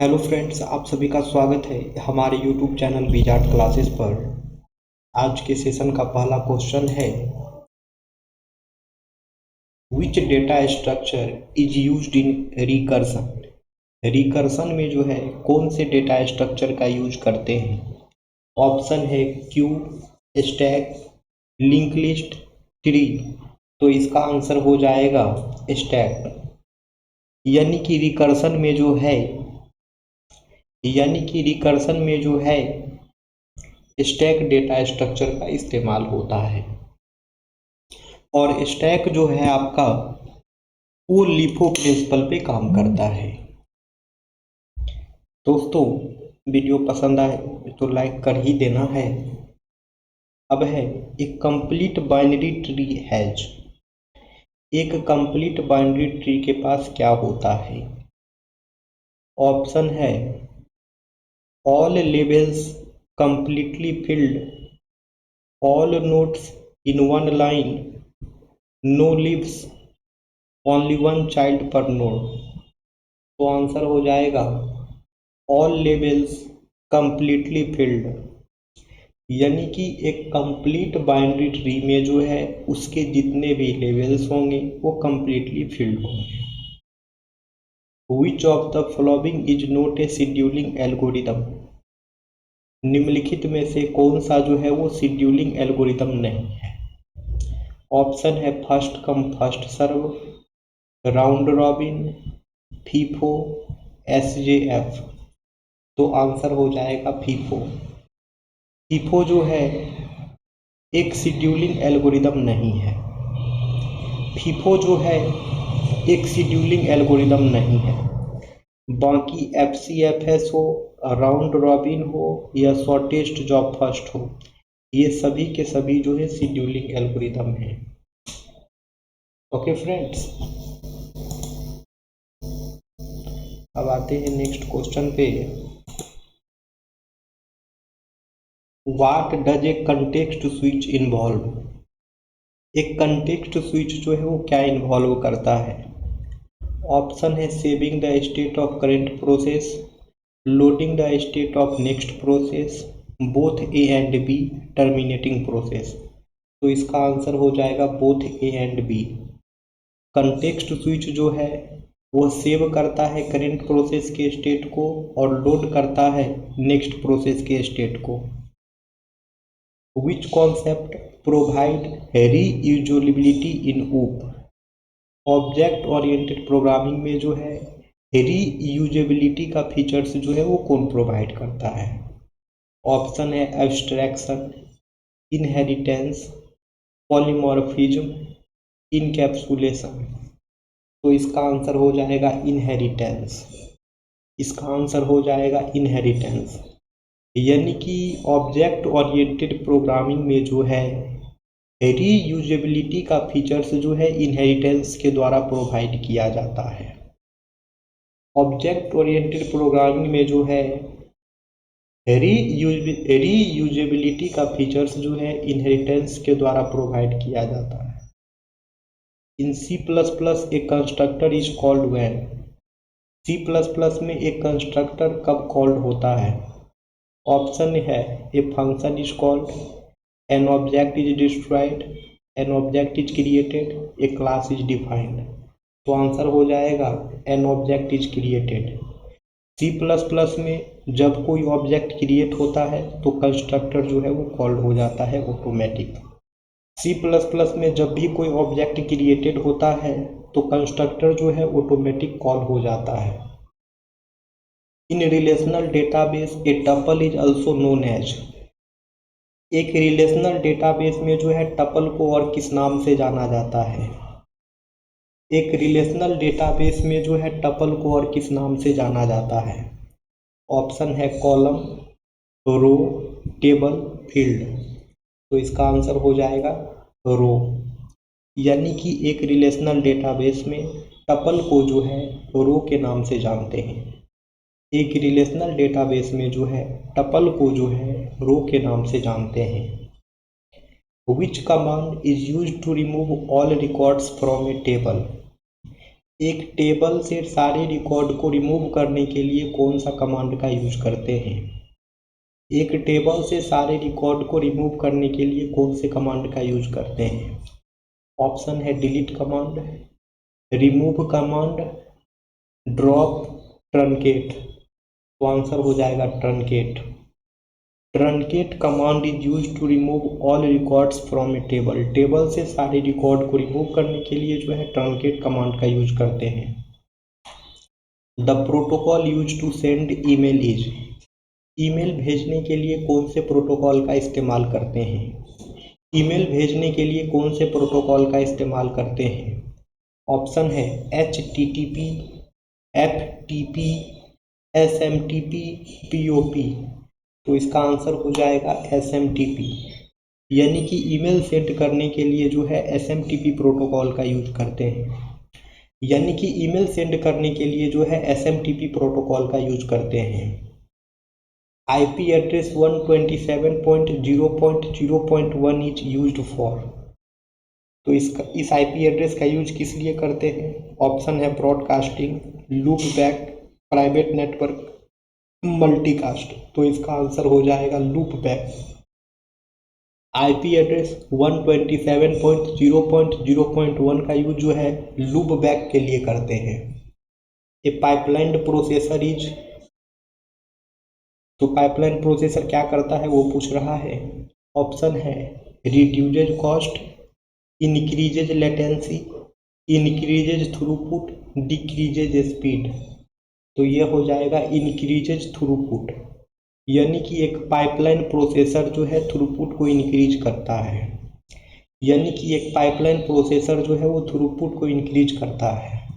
Hello friends, आप सभी का स्वागत है हमारे यूट्यूब चैनल बीजार्ट क्लासेस पर। आज के सेशन का पहला क्वेश्चन है, which data structure is used in recursion. Recursion में जो है कौन से डेटा स्ट्रक्चर का यूज करते हैं। ऑप्शन है Q, stack, link list, tree. तो इसका आंसर हो जाएगा स्टैक। यानी कि रिकर्सन में जो है स्टैक डेटा स्ट्रक्चर का इस्तेमाल होता है। और स्टैक जो है आपका वो लिफो प्रिंसिपल पे काम करता है। दोस्तों, वीडियो पसंद आए तो लाइक कर ही देना है। अब है एक कंप्लीट बाइनरी ट्री हैज। एक कंप्लीट बाइनरी ट्री के पास क्या होता है। ऑप्शन है all levels completely filled, all nodes in one line, no leaves, only one child per node. तो आंसर हो जाएगा ऑल लेवल्स कंप्लीटली फिल्ड। यानी कि एक कंप्लीट बाइनरी ट्री में जो है उसके जितने भी लेवल्स होंगे वो कंप्लीटली फिल्ड होंगे। विच of the following is not a scheduling algorithm. निम्नलिखित में से कौन सा जो है वो शेड्यूलिंग एल्गोरिदम नहीं है। ऑप्शन है first come first serve, round robin, FIFO, SJF. तो आंसर हो जाएगा फीफो। फीफो जो है एक शेड्यूलिंग एल्गोरिदम नहीं है। फीफो जो है एक शेड्यूलिंग एल्गोरिदम नहीं है। बाकी एफसीएफएस हो, राउंड रॉबिन हो या शॉर्टेस्ट जॉब फर्स्ट हो, ये सभी के सभी जो है शेड्यूलिंग एल्गोरिदम है। ओके फ्रेंड्स, अब आते हैं नेक्स्ट क्वेश्चन पे। What does a context switch involve. एक कंटेक्स्ट स्विच जो है वो क्या इन्वॉल्व करता है। ऑप्शन है saving the state of current process, loading the state of next process, both A and B, terminating process. तो इसका आंसर हो जाएगा both A and B. Context switch जो है वो सेव करता है करेंट प्रोसेस के स्टेट को और लोड करता है नेक्स्ट प्रोसेस के स्टेट को। विच कॉन्सेप्ट प्रोवाइड रीयूजेबिलिटी इन ऊप। ऑब्जेक्ट ओरिएंटेड प्रोग्रामिंग में जो है रीयूजेबिलिटी का फीचर्स जो है वो कौन प्रोवाइड करता है। ऑप्शन है एब्स्ट्रैक्शन, इनहेरिटेंस, पॉलीमॉर्फिज्म, इनकैप्सुलेशन। तो इसका आंसर हो जाएगा इनहेरिटेंस। इसका आंसर हो जाएगा इनहेरिटेंस। यानी कि ऑब्जेक्ट ओरिएंटेड प्रोग्रामिंग में जो है रीयूजेबिलिटी का फीचर्स जो है इनहेरिटेंस के द्वारा प्रोवाइड किया जाता है। ऑब्जेक्ट ओरिएंटेड प्रोग्रामिंग में जो है रीयूजेबिलिटी का फीचर्स जो है इनहेरिटेंस के द्वारा प्रोवाइड किया जाता है। इन C++ A constructor is called when. C++ में एक कंस्ट्रक्टर कब कॉल्ड होता है। ऑप्शन है a function is called, an object is destroyed, an object is created, A class is defined. तो आंसर हो जाएगा an object is created. C++ में जब कोई ऑब्जेक्ट क्रिएट होता है तो कंस्ट्रक्टर जो है वो कॉल्ड हो जाता है ऑटोमेटिक। C++ में जब भी कोई ऑब्जेक्ट क्रिएटेड होता है तो कंस्ट्रक्टर जो है ऑटोमेटिक कॉल हो जाता है। In relational database a tuple is also known as. एक रिलेशनल डेटाबेस में जो है टपल को और किस नाम से जाना जाता है। एक रिलेशनल डेटाबेस में जो है टपल को और किस नाम से जाना जाता है। ऑप्शन है कॉलम, रो, टेबल, फील्ड। तो इसका आंसर हो जाएगा रो। यानी कि एक रिलेशनल डेटाबेस में टपल को जो है रो के नाम से जानते हैं। एक रिलेशनल डेटाबेस में जो है टपल को जो है रो के नाम से जानते हैं। Which command is used to remove all records from a table. एक टेबल से सारे रिकॉर्ड को रिमूव करने के लिए कौन सा कमांड का यूज करते हैं? एक टेबल से सारे रिकॉर्ड को रिमूव करने के लिए कौन से कमांड का यूज करते हैं? ऑप्शन है delete command, remove command, drop, truncate. तो आंसर हो जाएगा truncate. Truncate command is use to remove all records from a table. Table से सारे रिकॉर्ड को रिमूव करने के लिए जो है ट्रंकेट कमांड का यूज करते हैं। The protocol use to send email is. Email भेजने के लिए कौन से प्रोटोकॉल का इस्तेमाल करते हैं? ईमेल भेजने के लिए कौन से प्रोटोकॉल का इस्तेमाल करते हैं? ऑप्शन है HTTP, FTP, SMTP, POP। तो इसका आंसर हो जाएगा SMTP, यानी कि ईमेल सेंड करने के लिए जो है SMTP प्रोटोकॉल का यूज करते हैं। यानी कि ईमेल सेंड करने के लिए जो है SMTP प्रोटोकॉल का यूज करते हैं। IP address 127.0.0.1 is used for. तो इस IP एड्रेस का यूज किस लिए करते हैं? ऑप्शन है broadcasting, loop back, private network, multicast. तो इसका आंसर हो जाएगा लूप बैक। IP एड्रेस 127.0.0.1 का यूज जो है लूप बैक के लिए करते हैं। ए पाइपलाइन प्रोसेसर इज। तो पाइपलाइन प्रोसेसर क्या करता है वो पूछ रहा है। ऑप्शन है reduces cost, increases latency, increases throughput, decreases speed. तो ये हो जाएगा इंक्रीजेज थ्रूपुट, यानी कि एक पाइपलाइन प्रोसेसर जो है थ्रूपुट को इंक्रीज करता है। यानी कि एक पाइपलाइन प्रोसेसर जो है वो थ्रूपुट को इंक्रीज करता है।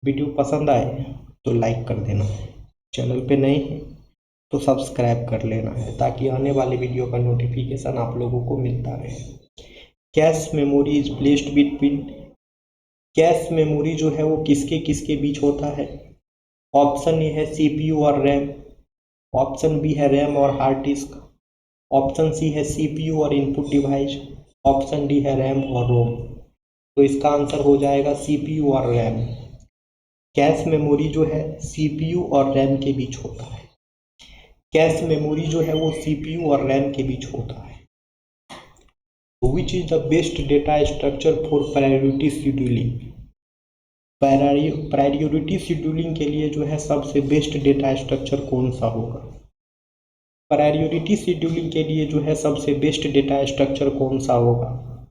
वीडियो पसंद आए तो लाइक कर देना, चैनल पे नए हैं तो सब्सक्राइब कर लेना है ताकि आने वाले वीडियो का नोटिफिकेशन आप लोगों को मिलता रहे। Cache memory is placed between. Cache memory जो है वो किसके किसके बीच होता है? ऑप्शन ए है CPU और रैम, ऑप्शन बी है रैम और हार्ड डिस्क, ऑप्शन सी है CPU और इनपुट डिवाइस, ऑप्शन डी है रैम और रोम। तो इसका आंसर हो जाएगा CPU और रैम। कैश मेमोरी जो है CPU और रैम के बीच होता है। कैश मेमोरी जो है वो CPU और रैम के बीच होता है। Which is the best data structure for priority scheduling. Priority scheduling के लिए जो है सबसे बेस्ट डेटा स्ट्रक्चर कौन सा होगा? प्रायोरिटी शेड्यूलिंग के लिए जो है सबसे बेस्ट डेटा स्ट्रक्चर कौन सा होगा?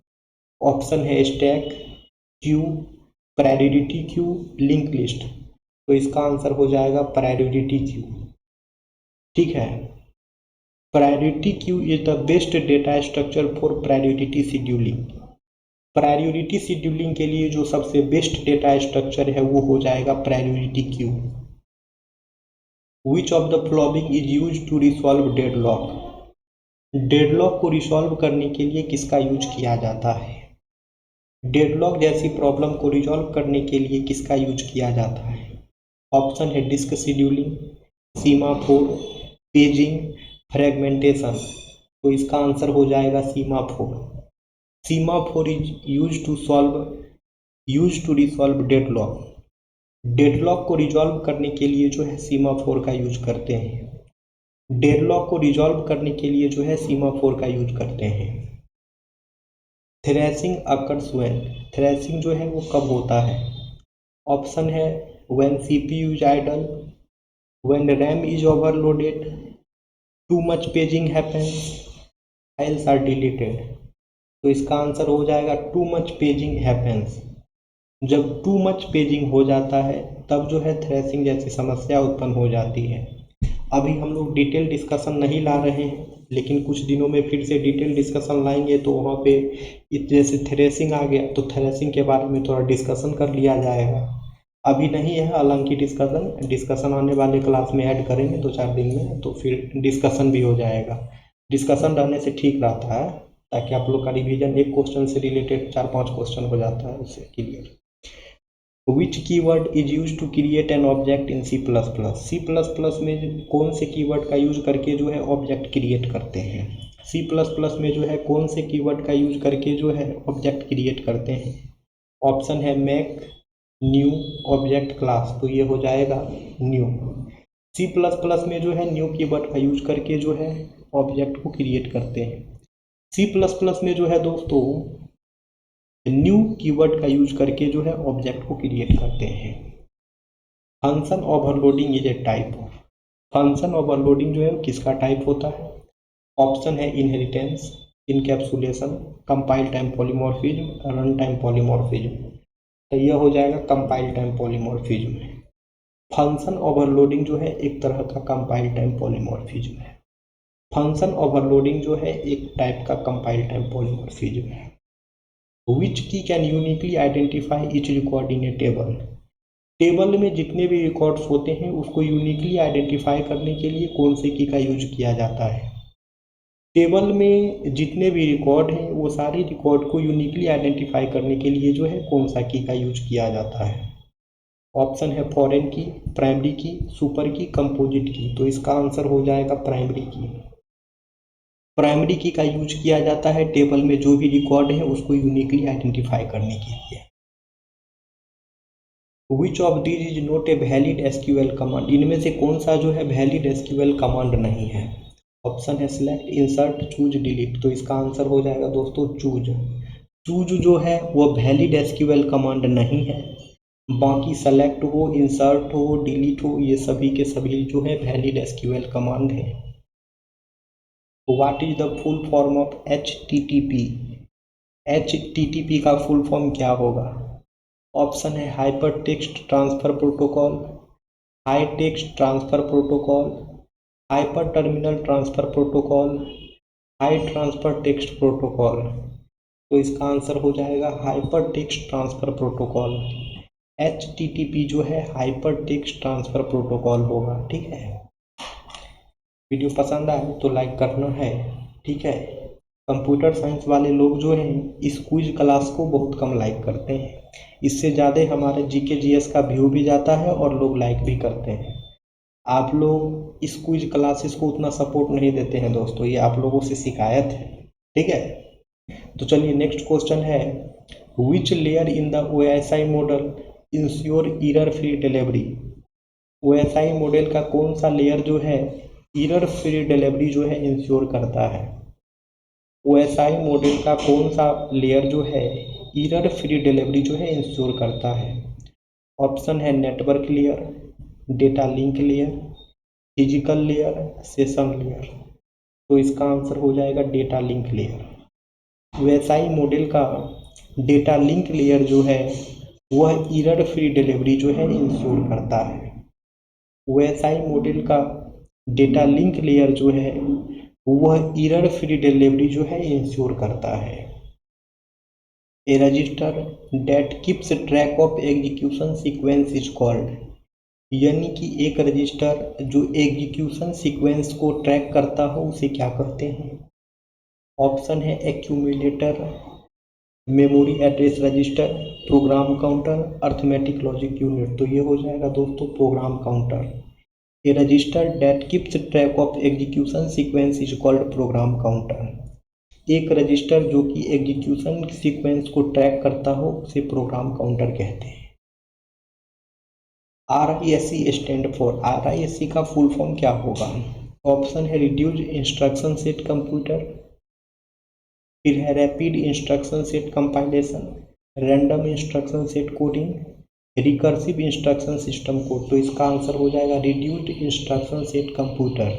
ऑप्शन है stack, Q, priority queue, link list. तो इसका आंसर हो जाएगा प्रायोरिटी क्यू। ठीक है, priority queue is the best data structure for priority scheduling. Priority scheduling के लिए जो सबसे बेस्ट डेटा स्ट्रक्चर है वो हो जाएगा priority queue. Which of the following is use to resolve deadlock. Deadlock को रिसॉल्व करने के लिए किसका यूज किया जाता है? डेडलॉक जैसी प्रॉब्लम को रिसॉल्व करने के लिए किसका यूज किया जाता है? ऑप्शन है disk scheduling, semaphore, paging, fragmentation. तो इसका आंसर हो जाएगा semaphore. Semaphore is use to resolve deadlock. Deadlock को रिजॉल्व करने के लिए जो है सीमाफोर का यूज करते हैं। डेडलॉक को रिजॉल्व करने के लिए जो है सीमाफोर का यूज करते हैं। Threshing occurs when. थ्रेशिंग जो है वो कब होता है? ऑप्शन है when CPU is idle, when RAM is overloaded, too much paging happens, files are deleted. तो इसका आंसर हो जाएगा टू मच पेजिंग हैपेंस। जब टू मच पेजिंग हो जाता है तब जो है थ्रेशिंग जैसी समस्या उत्पन्न हो जाती है। अभी हम लोग डिटेल डिस्कशन नहीं ला रहे हैं, लेकिन कुछ दिनों में फिर से डिटेल डिस्कशन लाएंगे तो वहाँ पे जैसे थ्रेशिंग आ गया तो थ्रेशिंग के बारे में थोड़ा डिस्कशन कर लिया जाएगा। अभी नहीं है हालांकि डिस्कशन आने वाले क्लास में ऐड करेंगे 2-4 दिन में, तो फिर डिस्कशन भी हो जाएगा। डिस्कशन रहने से ठीक रहता है ताकि आप लोग का रिवीजन एक क्वेश्चन से रिलेटेड 4-5 क्वेश्चन हो जाता है, उससे clear. Which keyword is use to create an object in C++। C++ में कौन से कीवर्ड का यूज करके जो है ऑब्जेक्ट क्रिएट करते हैं? C++ में जो है कौन से कीवर्ड का यूज करके जो है ऑब्जेक्ट क्रिएट करते हैं? ऑप्शन है मैक, न्यू ऑब्जेक्ट क्लास, तो ये हो जाएगा न्यू। सी प्लस प्लस में जो है न्यू कीवर्ड का यूज करके जो है ऑब्जेक्ट को क्रिएट करते हैं। सी प्लस प्लस में जो है दोस्तों न्यू कीवर्ड का यूज करके जो है ऑब्जेक्ट को क्रिएट करते हैं। Function overloading is a type of, function overloading जो है किसका टाइप होता है? ऑप्शन है inheritance, encapsulation, compile time polymorphism, run time polymorphism. तो यह हो जाएगा compile time polymorphism. Function overloading जो है एक तरह का कंपाइल टाइम पॉलीमॉर्फिज्म है। फंक्शन ओवरलोडिंग जो है एक टाइप का कंपाइल टाइम पॉलीमॉर्फिज्म है। विच की can uniquely identify each record in A table, table में जितने भी रिकॉर्ड्स होते हैं उसको यूनिकली आइडेंटिफाई करने के लिए कौन से की का यूज किया जाता है? टेबल में जितने भी रिकॉर्ड हैं वो सारे रिकॉर्ड को यूनिकली आइडेंटिफाई करने के लिए जो है कौन सा की का यूज किया जाता है? ऑप्शन है फॉरेन की, प्राइमरी की, सुपर की, कंपोजिट की। तो इसका आंसर हो जाएगा प्राइमरी की। प्राइमरी की का यूज किया जाता है टेबल में जो भी रिकॉर्ड है उसको यूनिकली आइडेंटिफाई करने के लिए। Which of these is not a valid SQL command, इनमें से कौन सा जो है वैलिड एसक्यूएल कमांड नहीं है? ऑप्शन है सिलेक्ट, इंसर्ट, चूज, डिलीट। तो इसका आंसर हो जाएगा दोस्तों चूज। चूज जो है वो वैलिड एसक्यूएल कमांड नहीं है, बाकी सेलेक्ट हो, इंसर्ट हो, डिलीट हो, ये सभी के सभी जो है वैलिड एसक्यूएल कमांड है। What is the full form of HTTP, HTTP का फुल फॉर्म क्या होगा? ऑप्शन है hyper text transfer protocol, high text transfer protocol, hyper terminal transfer protocol, high transfer text protocol. तो इसका आंसर हो जाएगा hyper text transfer protocol. HTTP जो है हाइपर टेक्स्ट ट्रांसफर प्रोटोकॉल होगा। ठीक है, वीडियो पसंद आए तो लाइक करना है। ठीक है, कंप्यूटर साइंस वाले लोग जो हैं इस क्विज क्लास को बहुत कम लाइक करते हैं, इससे ज़्यादा हमारे GK GS का व्यू भी जाता है और लोग लाइक भी करते हैं। आप लोग इस क्विज क्लासेस को उतना सपोर्ट नहीं देते हैं दोस्तों, ये आप लोगों से शिकायत है। ठीक है, तो चलिए नेक्स्ट क्वेश्चन है which layer in the OSI model ensure error free delivery, OSI model का कौन सा लेयर जो है एरर फ्री डिलीवरी जो है इंश्योर करता है? OSI मॉडल का कौन सा लेयर जो है एरर फ्री डिलीवरी जो है इंश्योर करता है? ऑप्शन है network layer, data link layer, physical layer, session layer. तो इसका आंसर हो जाएगा data link layer. OSI model का डेटा लिंक लेयर जो है वह एरर फ्री डिलीवरी जो है इंश्योर करता है। OSI मॉडल का डेटा लिंक लेयर जो है वह एरर फ्री डिलीवरी जो है इंश्योर करता है। A register that keeps track of execution sequence is called, यानी कि एक रजिस्टर जो एग्जीक्यूशन सीक्वेंस को ट्रैक करता हो उसे क्या कहते हैं? ऑप्शन है accumulator, memory address register, program counter, arithmetic logic unit. तो ये हो जाएगा दोस्तों program counter. A register that keeps track of execution sequence is called program counter। एक रजिस्टर जो कि एग्जीक्यूशन सीक्वेंस को ट्रैक करता हो उसे प्रोग्राम काउंटर कहते हैं। RISC स्टैंड फॉर, RISC का फुल फॉर्म क्या होगा? ऑप्शन है रिड्यूस्ड इंस्ट्रक्शन सेट कंप्यूटर, फिर है rapid instruction set compilation, random instruction set coding, recursive instruction system code. तो इसका आंसर हो जाएगा reduced instruction set computer.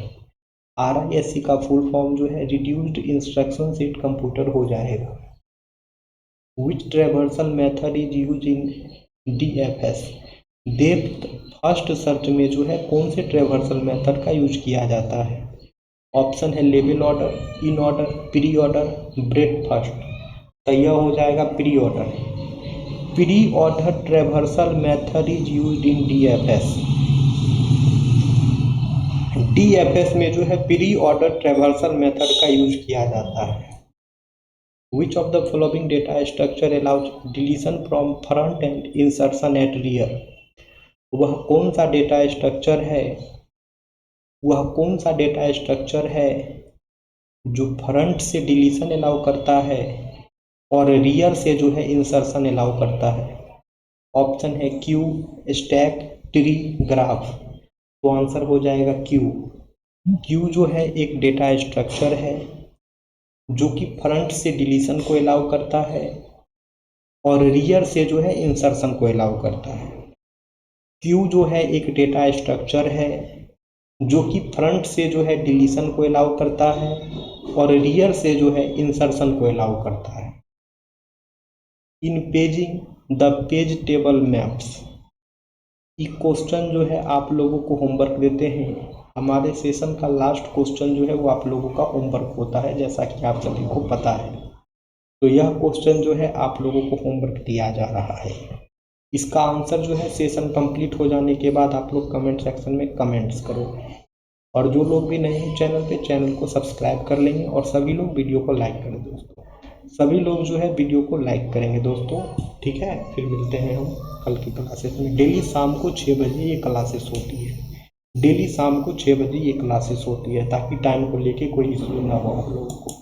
RISC का फुल फॉर्म जो है रिड्यूस्ड इंस्ट्रक्शन सेट कंप्यूटर हो जाएगा। Which traversal method is use in DFS, depth first search में जो है कौन से ट्रेवर्सल मेथड का यूज किया जाता है? ऑप्शन है level order, in order, pre order, breadth first. तो यह हो जाएगा pre order. Pre order traversal method is used in DFS। DFS में जो है प्री ऑर्डर ट्रेवर्सल मेथड का यूज किया जाता है। Which of the following data structure allows deletion from front and insertion at rear, वह कौन सा डेटा स्ट्रक्चर है, वह कौन सा डेटा स्ट्रक्चर है जो फ्रंट से डिलीशन अलाउ करता है और रियर से जो है इंसर्शन अलाउ करता है? ऑप्शन है क्यू, स्टैक, ट्री, ग्राफ। तो आंसर हो जाएगा क्यू। क्यू जो है एक डेटा स्ट्रक्चर है जो कि फ्रंट से डिलीशन को अलाउ करता है और रियर से जो है इंसर्शन को अलाउ करता है। क्यू जो है एक डेटा स्ट्रक्चर है जो कि फ्रंट से जो है डिलीशन को अलाउ करता है और रियर से जो है इंसर्शन को अलाउ करता है। In paging the page table maps, ये क्वेश्चन जो है आप लोगों को होमवर्क देते हैं। हमारे सेशन का लास्ट क्वेश्चन जो है वो आप लोगों का होमवर्क होता है, जैसा कि आप सभी को पता है। तो यह क्वेश्चन जो है आप लोगों को होमवर्क दिया जा रहा है। इसका आंसर जो है सेशन कंप्लीट हो जाने के बाद आप लोग कमेंट सेक्शन में कमेंट्स करो। और जो लोग भी नए हैं चैनल पे, चैनल को सब्सक्राइब कर लेंगे और सभी लोग वीडियो को लाइक करें दोस्तों। सभी लोग जो है वीडियो को लाइक करेंगे दोस्तों, ठीक है। फिर मिलते हैं हम कल की क्लासेस में। डेली शाम को 6 बजे ये क्लासेस होती है। डेली शाम को 6 बजे ये क्लासेस होती है, ताकि टाइम को लेके कोई इश्यू ना हो आप लोगों को।